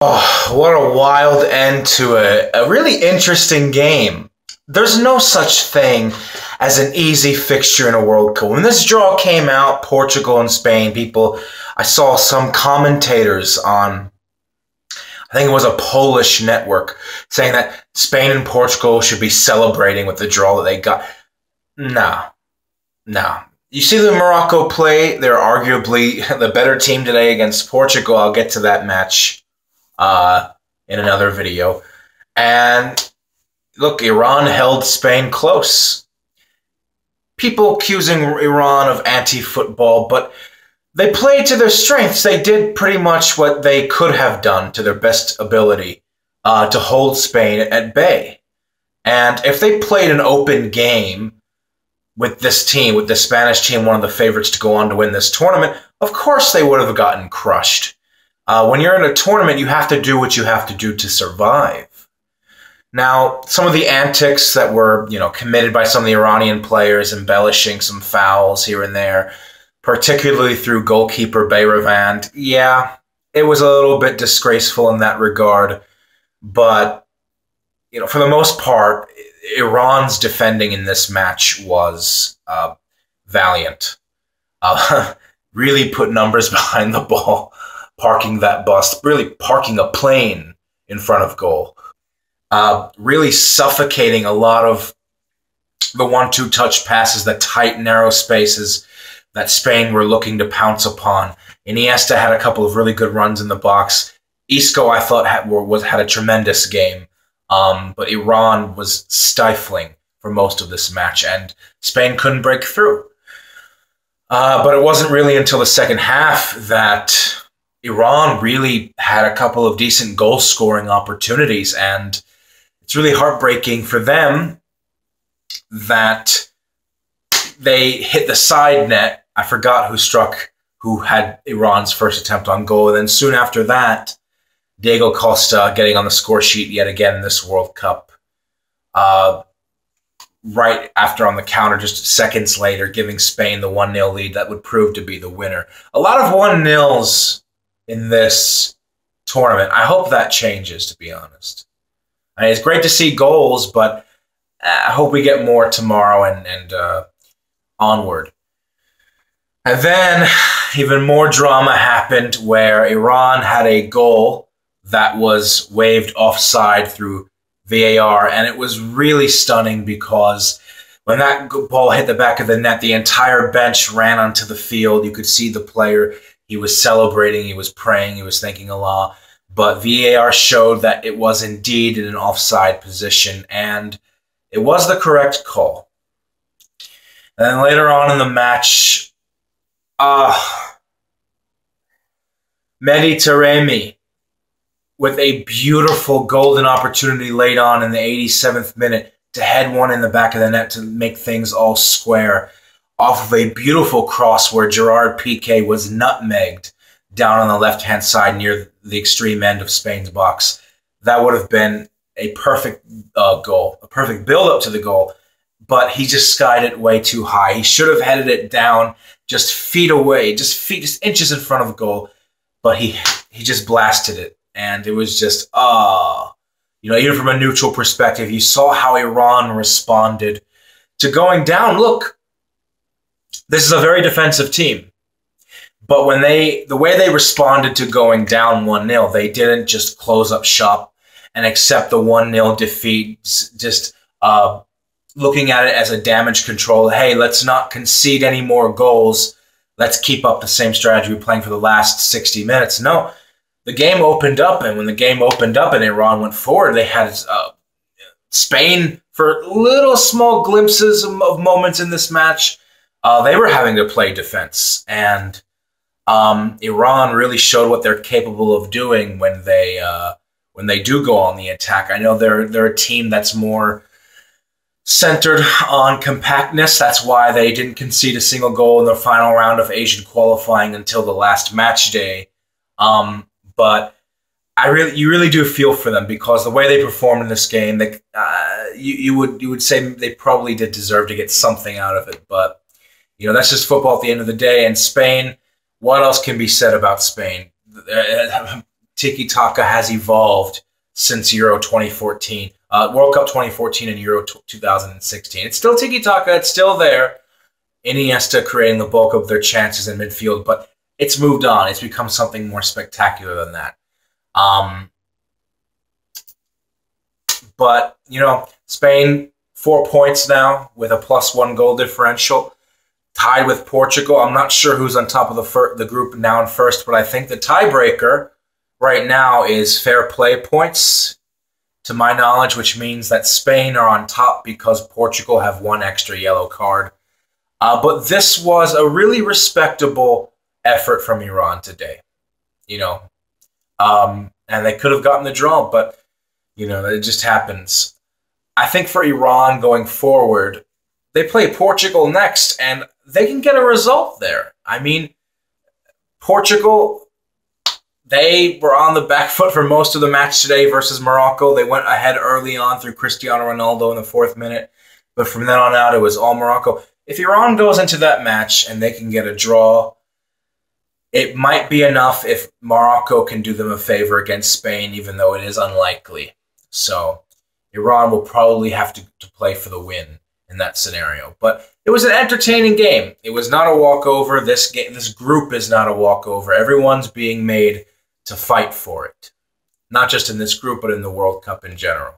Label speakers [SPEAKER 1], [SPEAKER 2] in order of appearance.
[SPEAKER 1] Oh, what a wild end to a really interesting game. There's no such thing as an easy fixture in a World Cup. When this draw came out, Portugal and Spain, I saw some commentators on, I think it was a Polish network, saying that Spain and Portugal should be celebrating with the draw that they got. No, no. You see the Morocco play, they're arguably the better team today against Portugal. I'll get to that match in another video. And look, Iran held Spain close. People accusing Iran of anti-football, but they played to their strengths. They did pretty much what they could have done to their best ability to hold Spain at bay. And if they played an open game with this team, with the Spanish team, one of the favorites to go on to win this tournament, of course they would have gotten crushed. When you're in a tournament, you have to do what you have to do to survive. Now, some of the antics that were, committed by some of the Iranian players, embellishing some fouls here and there, particularly through goalkeeper Bayravand, yeah, it was a little bit disgraceful in that regard. But, for the most part, Iran's defending in this match was valiant. Really put numbers behind the ball, parking that bus, really parking a plane in front of goal. Really suffocating a lot of the 1-2 touch passes, the tight, narrow spaces that Spain were looking to pounce upon. Iniesta had a couple of really good runs in the box. Isco, I thought, had a tremendous game. But Iran was stifling for most of this match, and Spain couldn't break through. But it wasn't really until the second half that Iran really had a couple of decent goal-scoring opportunities, and it's really heartbreaking for them that they hit the side net. I forgot who had Iran's first attempt on goal, and then soon after that, Diego Costa getting on the score sheet yet again in this World Cup. Right after on the counter, just seconds later, giving Spain the 1-0 lead that would prove to be the winner. A lot of 1-0s in this tournament. I hope that changes, to be honest. I mean, it's great to see goals, but I hope we get more tomorrow and onward. And then even more drama happened where Iran had a goal that was waved offside through VAR, and it was really stunning because when that ball hit the back of the net, the entire bench ran onto the field. You could see the player. He was celebrating, he was praying, he was thanking Allah. But VAR showed that it was indeed in an offside position, and it was the correct call. And then later on in the match, Mehdi Taremi, with a beautiful golden opportunity late on in the 87th minute to head one in the back of the net to make things all square off of a beautiful cross where Gerard Piqué was nutmegged down on the left-hand side near the extreme end of Spain's box. That would have been a perfect goal, a perfect build-up to the goal, but he just skied it way too high. He should have headed it down just feet away, just inches in front of goal, but he just blasted it. And it was just, even from a neutral perspective, you saw how Iran responded to going down. Look, this is a very defensive team. But the way they responded to going down 1-0, they didn't just close up shop and accept the 1-0 defeat, just looking at it as a damage control. Hey, let's not concede any more goals. Let's keep up the same strategy we're playing for the last 60 minutes. No. The game opened up, and when the game opened up and Iran went forward, they had Spain for little small glimpses of moments in this match. They were having to play defense, and Iran really showed what they're capable of doing when they do go on the attack. I know they're a team that's more centered on compactness. That's why they didn't concede a single goal in the final round of Asian qualifying until the last match day. But you really do feel for them because the way they performed in this game, you would say they probably did deserve to get something out of it. But that's just football at the end of the day. And Spain, what else can be said about Spain? tiki-taka has evolved since Euro 2014, World Cup 2014 and Euro 2016. It's still tiki-taka. It's still there. Iniesta creating the bulk of their chances in midfield, but it's moved on. It's become something more spectacular than that. But, you know, Spain, 4 points now with a +1 goal differential, tied with Portugal. I'm not sure who's on top of the group now in first, but I think the tiebreaker right now is fair play points, to my knowledge, which means that Spain are on top because Portugal have 1 extra yellow card. But this was a really respectable effort from Iran today, you know. And they could have gotten the draw, but, you know, it just happens. I think for Iran going forward, they play Portugal next, and they can get a result there. I mean, Portugal, they were on the back foot for most of the match today versus Morocco. They went ahead early on through Cristiano Ronaldo in the 4th minute, but from then on out, it was all Morocco. If Iran goes into that match and they can get a draw, it might be enough if Morocco can do them a favor against Spain, even though it is unlikely. So Iran will probably have to play for the win in that scenario. But it was an entertaining game. It was not a walkover. This group is not a walkover. Everyone's being made to fight for it. Not just in this group, but in the World Cup in general.